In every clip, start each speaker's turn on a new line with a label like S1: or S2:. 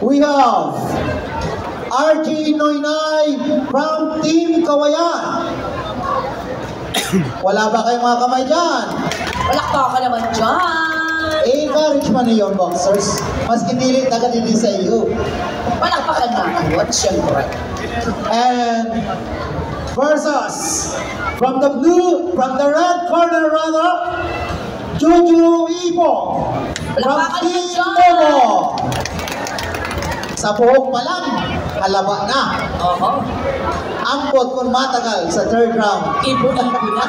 S1: We have RG Noynay from Team Kawayan. Wala ba kayong mga kamay dyan?
S2: Walakpa ka naman dyan.
S1: I-encourage mo na yun, boxers. Mas kinilit agad hindi sa iyo.
S2: Walakpa ka na. What, syempre.
S1: And versus from the red corner rather, Juju Ipo from Team Momo. Sa buhok pa lang, halaba na. Ambot kung matagal sa third round.
S2: Ibo-ibo na.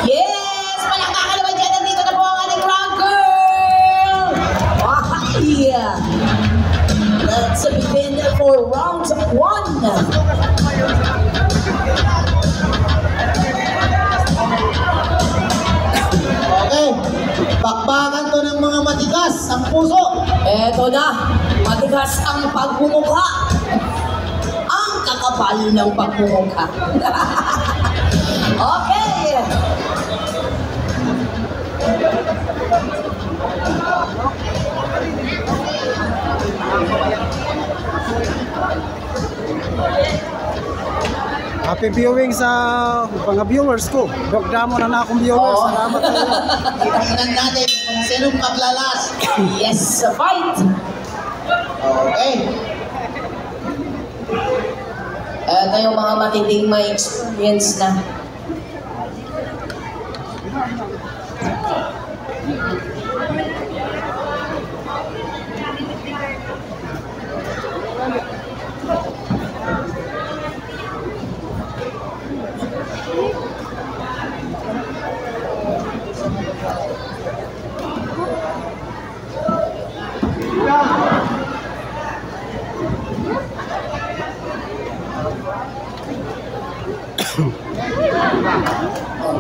S2: Yes! Palakpakan naman dyan. Nandito na po ang ating round girl. Yeah. Let's begin for round 1.
S1: Okay. Bakbakan to ng mga matigas ang puso.
S2: Eto na. Matigas ang pagmumukha. Ang kakapal ng pagmumukha. Okay.
S3: Happy viewing sa mga viewers ko. Dogdamo na akong viewers. Salamat sa inyo.
S1: Tingnan natin kung sinong maglalas.
S2: Yes, fight.
S1: Okay.
S2: Ito yung mga matinding may experience na.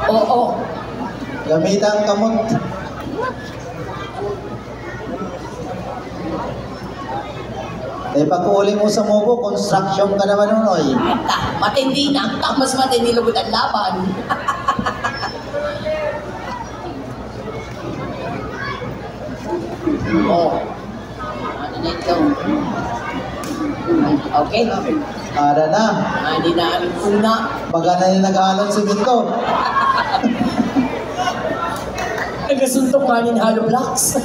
S2: Oo.
S1: Gamitan kamot. Eh, pag-uuli mo sa Mobo, construction ka naman nun, oy.
S2: Matindi na. Mas matindi lubot ang laban. Oh. Ano na ito? Okay.
S1: Para na.
S2: Hindi na amin una.
S1: Baga na yung nag-aalon si Minto.
S2: Nagasuntok nga rin hollow blocks.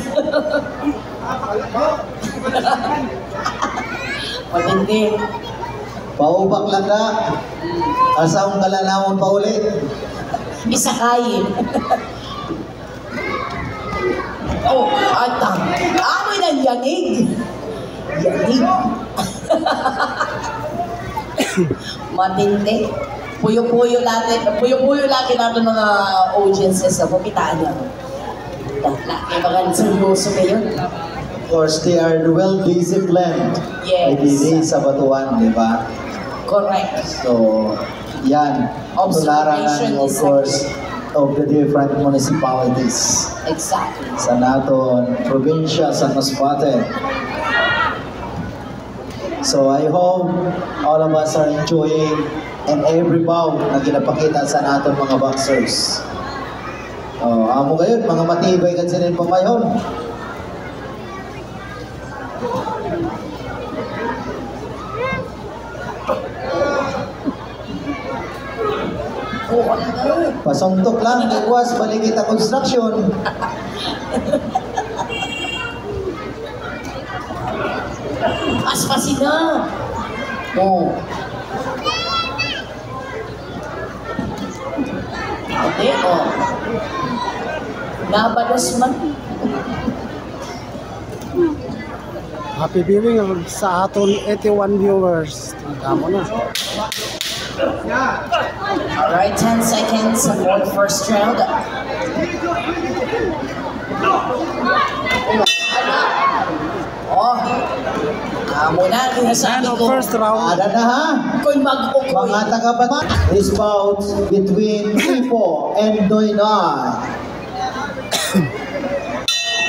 S2: Matindi.
S1: Paubak lang ka. Asawang kalanawon pa ulit.
S2: Isakayin. Oh, ata. Amoy ng yanig. Yanig. Matindi. Puyo-puyo natin. Puyo-puyo lagi natin mga audiences sa pupitaan niya. Laki mga seryoso ngayon.
S1: Of course, they are well-disciplined.
S2: Yes.
S1: Ay dili sa batuan, di ba?
S2: Correct.
S1: So, yan. Tularan, of course, of the different municipalities.
S2: Exactly.
S1: Sa naton, probinsya, sa Masbate. So, I hope all of us are enjoying and every bout na ginapakita sa naton mga boxers. Amo gayon, mga matibay kan sinin pamayon. Pasungtok lang, iwas, balikit ang construction.
S2: Aspasin na. Oh. Okay, oh. Nabalos man.
S3: Happy viewing sa aton 81 viewers. Tama na.
S2: Alright, 10 seconds for the first round. Oh, muna
S3: And of first round.
S1: Ada na ha?
S2: Kung mag-ukoy.
S1: Mga taga-Bataan. This bout between Ipo and Noynay.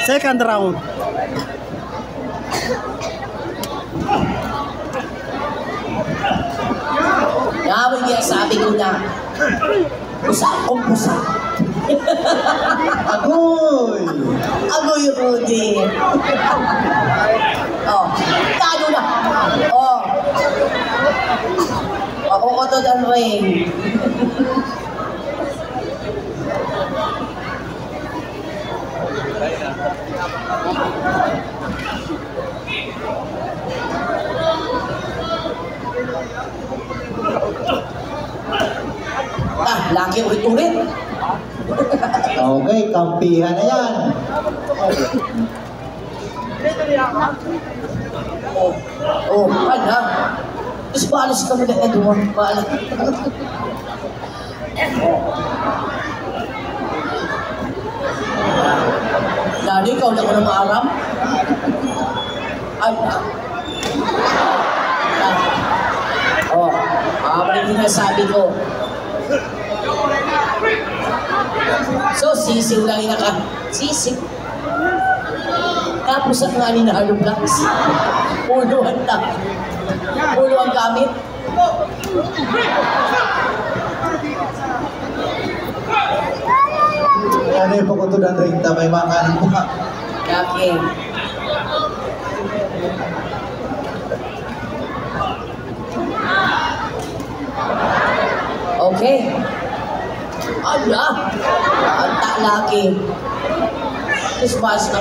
S3: Second round.
S2: Sabi ko na, pusa akong pusa.
S1: Agoy!
S2: Agoy, Rudy. Oh, talo na. Oh. Ako ko to dan ring. Laki ulit-ulit.
S1: Okay, kampihan na yan.
S2: Oh, ano? Tapos paalis ka mo na doon. Paalis. Lalo, ikaw na ko na maaram. Ay, oh, balik din na sabi ko. So, sisiw lang yung sisiw. Tapos ang nga ni Halo Blacks. Puluhan na. Puluhan gamit.
S1: Ano yung pagkutudan rin may mga kanan mo ka?
S2: Laki. Okay. Ala! Ang laki. Tapos pas na.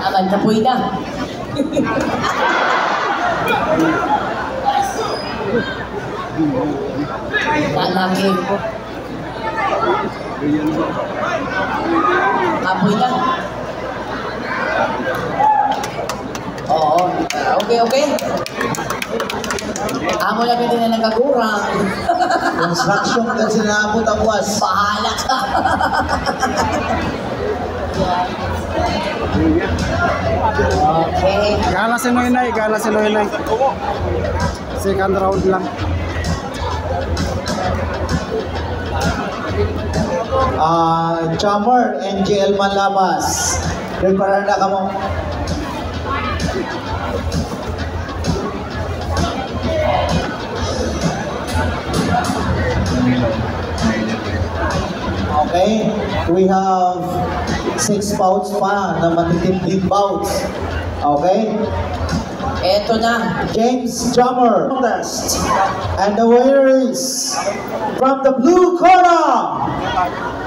S2: Aman, tapoy na. Lalaki. Tapoy na. Oo. Okay. Amo na pwede na nagkagurang.
S1: Construction ka sinabot ang buwas.
S2: Bahala ka. Okay.
S3: Gala si Noynoy, gala si Noynoy. Second round lang.
S1: Chamber, NGL Manlabas. Prepare na ka mo. Okay, we have 6 bouts pa na matitinding bouts. Okay?
S2: Eto na.
S1: James Jammer contest. And the winner is from the blue corner,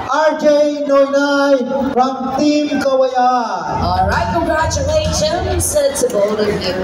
S1: RJ Noynay from Team Kawayan.
S2: Alright, congratulations to both of you.